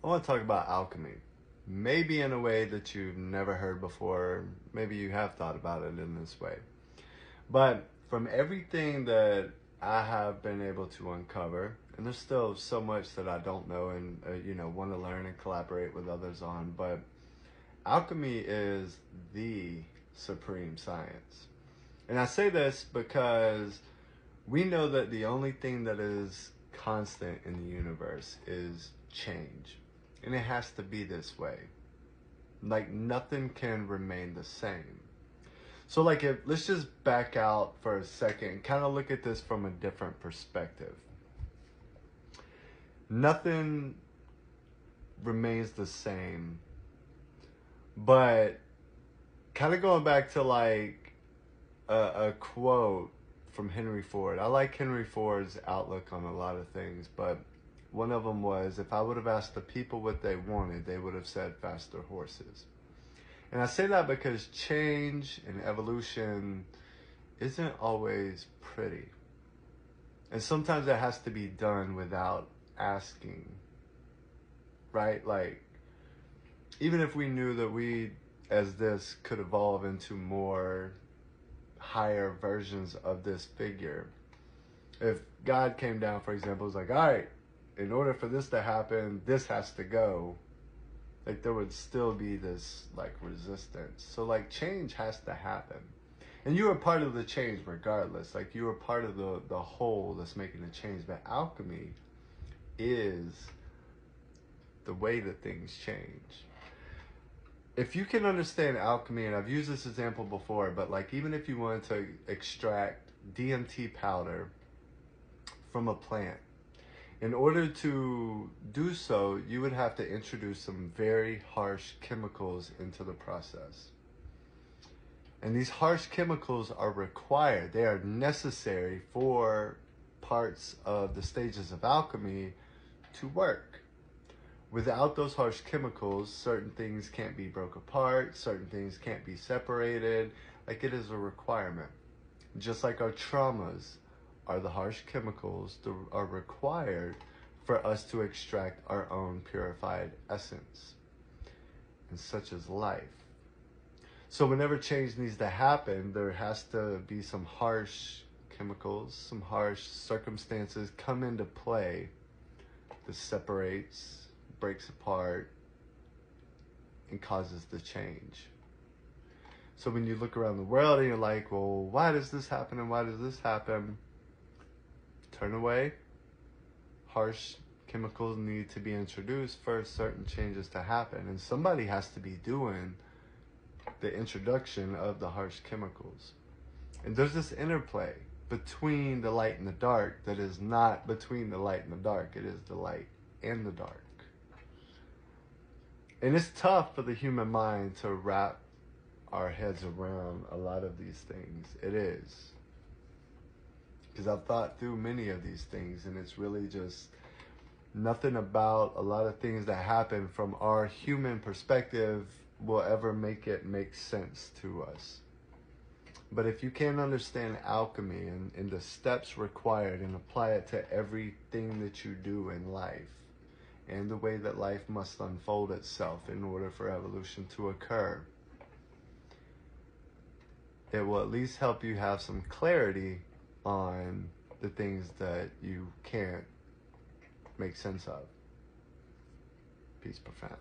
I want to talk about alchemy. Maybe in a way that you've never heard before. Maybe you have thought about it in this way. But from everything that I have been able to uncover, and there's still so much that I don't know and want to learn and collaborate with others on, but alchemy is the supreme science. And I say this because we know that the only thing that is constant in the universe is change. And it has to be this way. Like nothing can remain the same. So let's just back out for a second, kind of look at this from a different perspective. Nothing remains the same, but kind of going back to like a quote from Henry Ford. I like Henry Ford's outlook on a lot of things, but one of them was, if I would have asked the people what they wanted, they would have said faster horses. And I say that because change and evolution isn't always pretty. And sometimes it has to be done without asking, right? Like, even if we knew that we, as this, could evolve into more higher versions of this figure. If God came down, for example, was like, all right, in order for this to happen, this has to go. Like there would still be this like resistance. So like change has to happen. And you are part of the change regardless. Like you are part of the whole that's making the change. But alchemy is the way that things change. If you can understand alchemy, and I've used this example before, but like even if you wanted to extract DMT powder from a plant, in order to do so, you would have to introduce some very harsh chemicals into the process. And these harsh chemicals are required. They are necessary for parts of the stages of alchemy to work. Without those harsh chemicals, certain things can't be broke apart, certain things can't be separated. Like it is a requirement. Just like our traumas are the harsh chemicals that are required for us to extract our own purified essence, and such as life. So whenever change needs to happen, there has to be some harsh chemicals, some harsh circumstances come into play that separates, breaks apart, and causes the change. So when you look around the world and you're like, well, why does this happen and why does this happen? Turn away. Harsh chemicals need to be introduced for certain changes to happen. And somebody has to be doing the introduction of the harsh chemicals. And there's this interplay between the light and the dark that is not between the light and the dark. It is the light and the dark. And it's tough for the human mind to wrap our heads around a lot of these things. It is. Because I've thought through many of these things, and it's really just nothing about a lot of things that happen from our human perspective will ever make it make sense to us. But if you can understand alchemy and the steps required and apply it to everything that you do in life, and the way that life must unfold itself in order for evolution to occur, it will at least help you have some clarity on the things that you can't make sense of. Peace profound.